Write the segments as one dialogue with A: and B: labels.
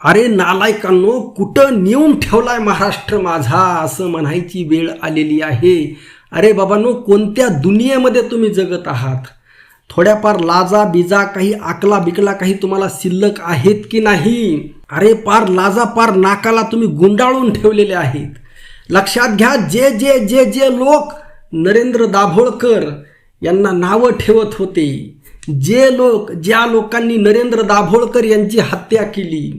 A: अरे नालायकांनो, कुठं नेऊन ठेवलाय महाराष्ट्र माझा असं म्हणायची वेळ आलेली आहे. अरे बाबांनो, कोणत्या दुनियेमध्ये तुम्ही जगत आहात? थोड्याफार लाजा बिजा काही आकला बिकला काही तुम्हाला शिल्लक आहेत की नाही? अरे पार लाजा पार नाकाला तुम्ही गुंडाळून ठेवलेले आहेत. लक्षात घ्या, जे जे जे जे लोक नरेंद्र दाभोळकर यांना नावं ठेवत होते, ज्या लोकांनी नरेंद्र दाभोळकर यांची हत्या केली,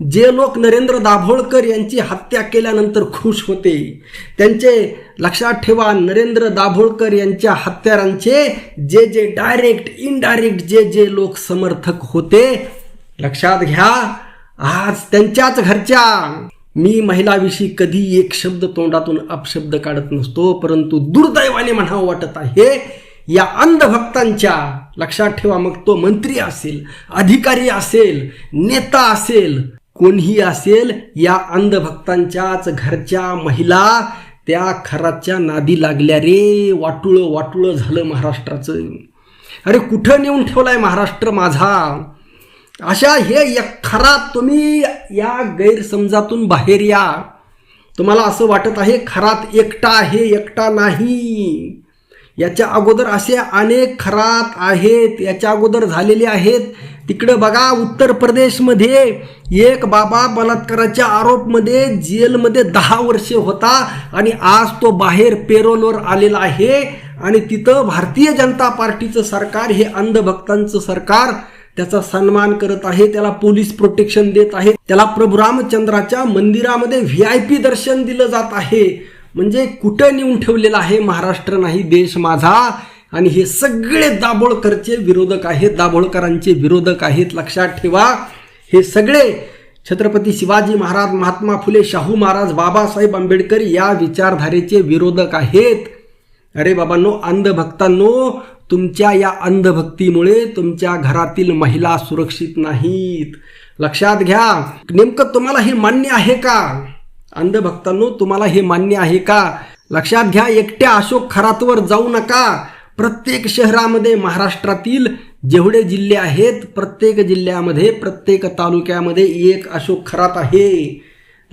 A: जे लोक नरेंद्र दाभोळकर यांची हत्या केल्यानंतर खुश होते, त्यांचे लक्षात ठेवा, नरेंद्र दाभोळकर यांच्या हत्यारांचे जे जे डायरेक्ट इनडायरेक्ट जे जे लोक समर्थक होते, लक्षात घ्या, आज त्यांच्याच घरच्या. मी महिलाविषयी कधी एक शब्द तोंडातून अपशब्द काढत नसतो, परंतु दुर्दैवाने म्हणावं वाटत आहे या अंधभक्तांच्या, लक्षात ठेवा, मग तो मंत्री असेल, अधिकारी असेल, नेता असेल, कोणीही असेल, या अंधभक्तांच्याच घरच्या महिला त्या खराच्या नादी लागल्या रे. वाटुळं वाटुळं झालं महाराष्ट्राचं. अरे कुठं नेऊन ठेवलाय महाराष्ट्र माझा? अशा हे खरात तुम्ही या गैरसमजातून बाहेर या. तुम्हाला असं वाटत आहे खरात एकटा आहे, एकटा नाही. याच्या अगोदर असे अनेक खरात आहेत, याच्या अगोदर झालेले आहेत. तिकडं बघा, उत्तर प्रदेशमध्ये एक बाबा बलात्काराच्या आरोपमध्ये जेलमध्ये 10 वर्षे होता आणि आज तो बाहेर पेरोलवर आलेला आहे. आणि तिथं भारतीय जनता पार्टीचं सरकार, हे अंधभक्तांचं सरकार, त्याचा सन्मान करत आहे, त्याला पोलीस प्रोटेक्शन देत आहे, त्याला प्रभू रामचंद्राच्या मंदिरामध्ये VIP दर्शन दिलं जात आहे. म्हणजे कुठं नेऊन ठेवलेला आहे महाराष्ट्र नाही देश माझा. आणि हे सगळे दाभोळकरचे विरोधक आहेत, दाभोळकरांचे विरोधक आहेत. लक्षात ठेवा, हे सगळे छत्रपती शिवाजी महाराज, महात्मा फुले, शाहू महाराज, बाबासाहेब आंबेडकर या विचारधारेचे विरोधक आहेत. अरे बाबांनो, अंधभक्तांनो, तुमच्या या अंधभक्तीमुळे तुमच्या घरातील महिला सुरक्षित नाहीत. लक्षात घ्या. नेमकं तुम्हाला हे मान्य आहे का? अंधभक्तांनो, तुम्हाला हे मान्य आहे का? लक्षात घ्या, एकट्या अशोक खरातवर जाऊ नका. प्रत्येक शहरामध्ये, महाराष्ट्रातील जेवढे जिल्हे आहेत, प्रत्येक जिल्ह्यामध्ये, प्रत्येक तालुक्यामध्ये एक अशोक खरात आहे.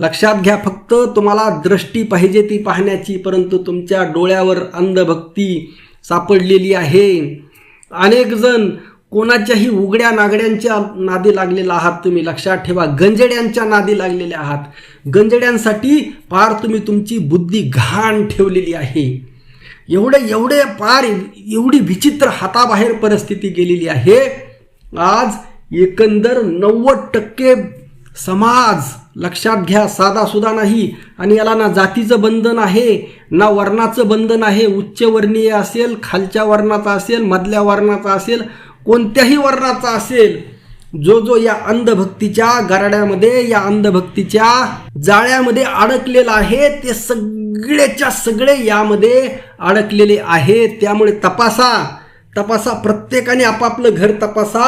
A: लक्षात घ्या, फक्त तुम्हाला दृष्टी पाहिजे ती पाहण्याची, परंतु तुमच्या डोळ्यावर अंधभक्ती सापडलेली आहे. अनेक जण कोणाच्याही उघड्या नागड्यांच्या नादी लागलेला आहात तुम्ही. लक्षात ठेवा, गंजड्यांच्या नादी लागलेले आहात. गंजड्यांसाठी पार तुम्ही तुमची बुद्धी घाण ठेवलेली आहे. एवढे पार एवढी विचित्र हाताबाहेर परिस्थिती गेलेली आहे. आज एकंदर 90% समाज, लक्षात घ्या, साधा सुद्धा नाही. आणि याला ना जातीचं बंधन आहे, ना वर्णाचं बंधन आहे. उच्चवर्णीय असेल, खालच्या वर्णाचा असेल, मधल्या वर्णाचा असेल, कोणत्याही वर्णाचा असेल, जो या अंधभक्तीच्या गराड्यामध्ये, या अंधभक्तीच्या जाळ्यामध्ये अडकलेला आहे, ते सगळेच्या सगळे यामध्ये अडकलेले आहेत. त्यामुळे तपासा, प्रत्येकाने आपापलं घर तपासा.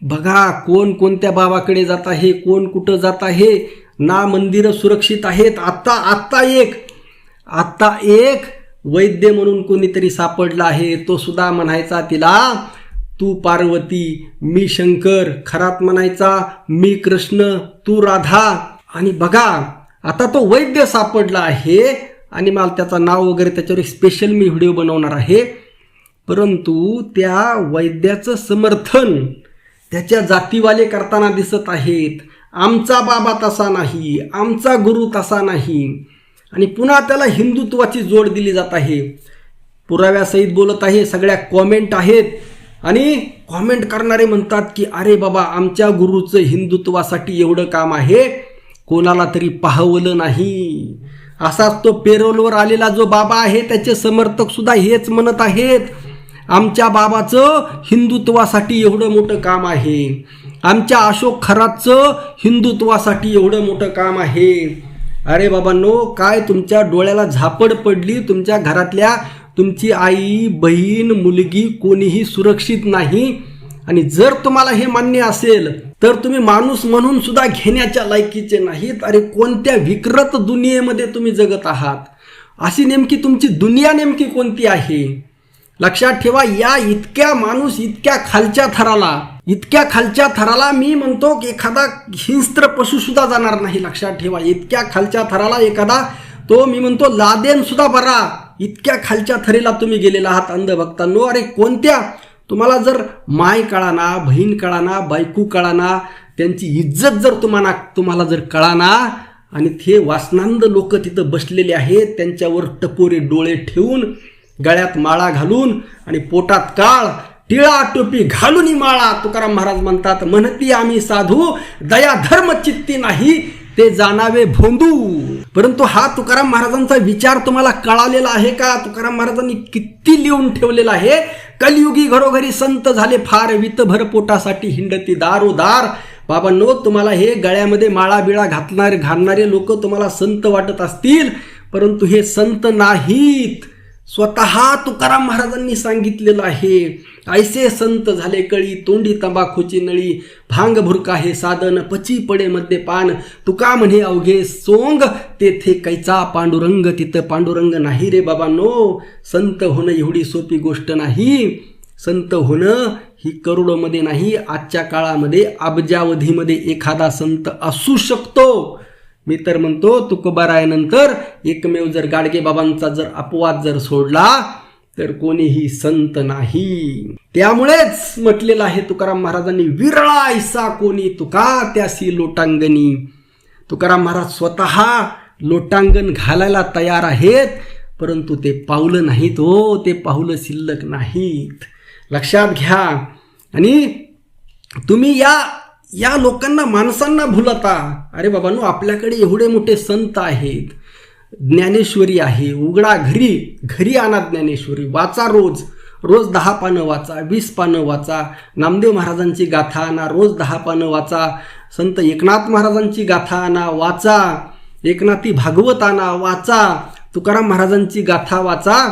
A: बघा, कोण कोणत्या बाबाकडे जात आहे, कोण कुठं जात आहे, ना मंदिरं सुरक्षित आहेत. आता एक वैद्य म्हणून कोणीतरी सापडला आहे. तो सुद्धा म्हणायचा तिला तू पार्वती, मी शंकर. खरात म्हणायचा मी कृष्ण, तू राधा. आणि बघा, आता तो वैद्य सापडला आहे आणि मला त्याचं नाव वगैरे त्याच्यावर एक स्पेशल मी व्हिडिओ बनवणार आहे. परंतु त्या वैद्याचं समर्थन त्याच्या जातीवाले करताना दिसत आहेत. आमचा बाबा तसा नाही, आमचा गुरु तसा नाही. आणि पुन्हा त्याला हिंदुत्वाची जोड दिली जात आहे. पुराव्यासहित बोलत आहे. सगळ्या कॉमेंट आहेत आणि कॉमेंट करणारे म्हणतात की अरे बाबा, आमच्या गुरुचं हिंदुत्वासाठी एवढं काम आहे, कोणाला तरी पाहवलं नाही. असाच तो पेरोलवर आलेला जो बाबा आहे, त्याचे समर्थक सुद्धा हेच म्हणत आहेत, आमच्या बाबाचं हिंदुत्वासाठी एवढं मोठं काम आहे, आमच्या अशोक खरातचं हिंदुत्वासाठी एवढं मोठं काम आहे. अरे बाबांनो, काय तुमच्या डोळ्याला झापड पडली? तुमच्या घरातल्या तुमची आई, बहीण, मुलगी कोणीही सुरक्षित नाही. आणि जर तुम्हाला हे मान्य असेल तर तुम्ही माणूस म्हणून सुद्धा घेण्याच्या लायकीचे नाहीत. अरे कोणत्या विकृत दुनियेमध्ये तुम्ही जगत आहात? अशी नेमकी तुमची दुनिया नेमकी कोणती आहे? लक्षात ठेवा, या इतक्या माणूस इतक्या खालच्या थराला इतक्या खालच्या थराला मी म्हणतो की एखादा हिंस्त्र पशु सुद्धा जाणार नाही. लक्षात ठेवा, इतक्या खालच्या थराला एखादा तो मी म्हणतो लादेन सुद्धा बरा, इतक्या खालच्या थरीला तुम्ही गेलेला आहात अंधभक्तांनो. अरे कोणत्या, तुम्हाला जर माय कळाना, बहीण कळाना, बायको कळाना, त्यांची इज्जत जर तुम्हाला जर कळाना, आणि ते वासनांद लोक तिथं बसलेले आहेत, त्यांच्यावर टपोरे डोळे ठेवून, गळ्यात माळा घालून आणि पोटात काळ, टिळा टोपी घालून माळा. तुकाराम महाराज म्हणतात, म्हणती आम्ही साधू दया धर्म चित्ती नाही, ते जाणावे भोंदू. परंतु हा तुकाराम महाराजांचा विचार तुम्हाला कळालेला आहे का? तुकाराम महाराजांनी किती लिहून ठेवलेला आहे. कलियुगी घरोघरी संत झाले फार, वितभर पोटासाठी हिंडती दारोदार. बाबांनो, तुम्हाला हे गळ्यामध्ये माळा बिळा घालणारे लोक तुम्हाला संत वाटत असतील, परंतु हे संत नाहीत. स्वतः तुकाराम महाराजांनी सांगितलेलं आहे, ऐसे संत झाले कळी, तोंडी तंबाखूची नळी, भांग भुरका हे साधन, पची पडे मध्ये पान, तुका म्हणे अवघे सोंग, तेथे कैचा पांडुरंग, तिथं पांडुरंग नाही रे बाबांनो. संत होणं एवढी सोपी गोष्ट नाही. संत होणं ही करोडोमध्ये नाही, आजच्या काळामध्ये अब्जावधीमध्ये एखादा संत असू शकतो. मी तर म्हणतो तुकोबारायानंतर एकमेव जर गाडगे बाबांचा जर अपवाद जर सोडला तर कोणीही संत नाही. त्यामुळेच म्हटलेलं आहे तुकाराम महाराजांनी, विरळा ऐसा कोणी तुका त्यासी लोटांगणी. तुकाराम महाराज स्वतः लोटांगण घालायला तयार आहेत, परंतु ते पावलं नाहीत हो, ते पावलं शिल्लक नाहीत. लक्षात घ्या. आणि तुम्ही या लोकांना, माणसांना भुलता. अरे बाबांनो, आपल्याकडे एवढे मोठे संत आहेत, ज्ञानेश्वरी आहे, उघडा घरी आणा ज्ञानेश्वरी, वाचा रोज 10 पानं वाचा, 20 पानं वाचा. नामदेव महाराजांची गाथा आणा, रोज 10 पानं वाचा. संत एकनाथ महाराजांची गाथा आणा, वाचा. एकनाथी भागवत आणा, वाचा. तुकाराम महाराजांची गाथा वाचा.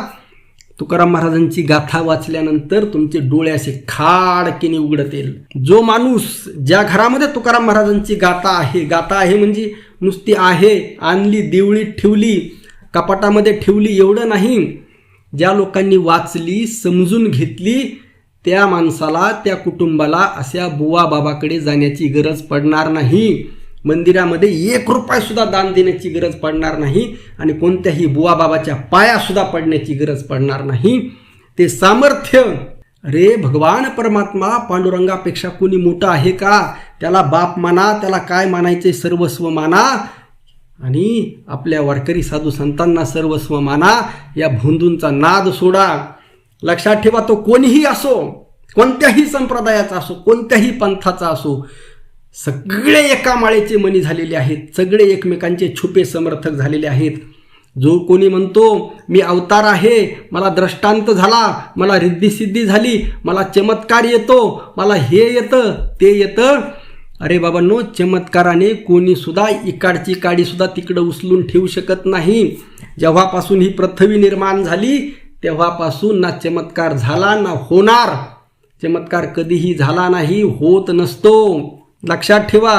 A: तुकाराम महाराजांची गाथा वाचल्यानंतर तुमचे डोळे असे खाडकीने उघडतील. जो माणूस, ज्या घरामध्ये तुकाराम महाराजांची गाथा आहे म्हणजे नुसती आहे, आणली देवळीत ठेवली, कपाटामध्ये ठेवली एवढं नाही. ज्या लोकांनी वाचली, समजून घेतली, त्या माणसाला, त्या कुटुंबाला अशा बुवा बाबाकडे जाण्याची गरज पडणार नाही. मंदिरामध्ये 1 रुपया सुद्धा दान देण्याची गरज पडणार नाही, आणि कोणत्याही बुवा बाबाच्या पाया सुद्धा पडण्याची गरज पडणार नाही. ते सामर्थ्य, अरे भगवान परमात्मा पांडुरंगापेक्षा कोणी मोठा आहे का? त्याला बाप माना, त्याला काय मानायचे सर्वस्व माना, आणि आपल्या वारकरी साधू संतांना सर्वस्व माना. या भोंदूंचा नाद सोडा. लक्षात ठेवा, तो कोणीही असो, कोणत्याही संप्रदायाचा असो, कोणत्याही पंथाचा असो, सगळे एका माळेचे मणी झालेले आहेत, सगळे एकमेकांचे छुपे समर्थक झालेले आहेत. जो कोणी म्हणतो मी अवतार आहे, मला दृष्टांत झाला, मला रिद्धिसिद्धी झाली, मला चमत्कार येतो, मला हे येतं ते येतं, अरे बाबांनो, चमत्काराने कोणी सुद्धा इकडची काडी सुद्धा तिकडं उचलून ठेवू शकत नाही. जेव्हापासून ही पृथ्वी निर्माण झाली तेव्हापासून ना चमत्कार झाला ना होणार. चमत्कार कधीही झाला नाही, होत नसतो. लक्षात ठेवा.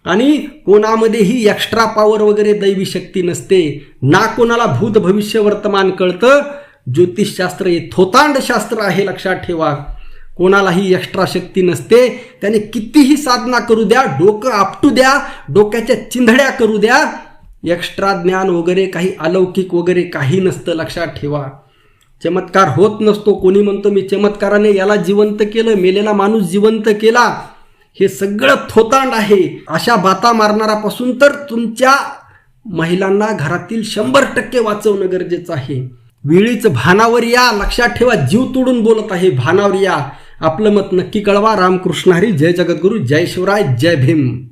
A: आणि कोणामध्येही एक्स्ट्रा पॉवर वगैरे दैवी शक्ती नसते. ना कोणाला भूत भविष्य वर्तमान कळतं. ज्योतिषशास्त्र हे थोतांड शास्त्र आहे. लक्षात ठेवा. कोणालाही एक्स्ट्रा शक्ती नसते. त्याने कितीही साधना करू द्या, डोकं आपटू द्या, डोक्याच्या चिंधड्या करू द्या, एक्स्ट्रा ज्ञान वगैरे काही अलौकिक वगैरे काही नसतं. लक्षात ठेवा. चमत्कार होत नसतो. कोणी म्हणतो मी चमत्काराने याला जिवंत केलं, मेलेला माणूस जिवंत केला, हे सगळं थोतांड आहे. अशा बाता मारणारापासून तर तुमच्या महिलांना घरातील 100% वाचवणं गरजेचं आहे. वेळीच भानावर या. लक्षात ठेवा. जीव तोडून बोलत आहे, भानावर या. आपलं मत नक्की कळवा. रामकृष्ण हरी. जय जगद्गुरु. जय शिवराय. जय भीम.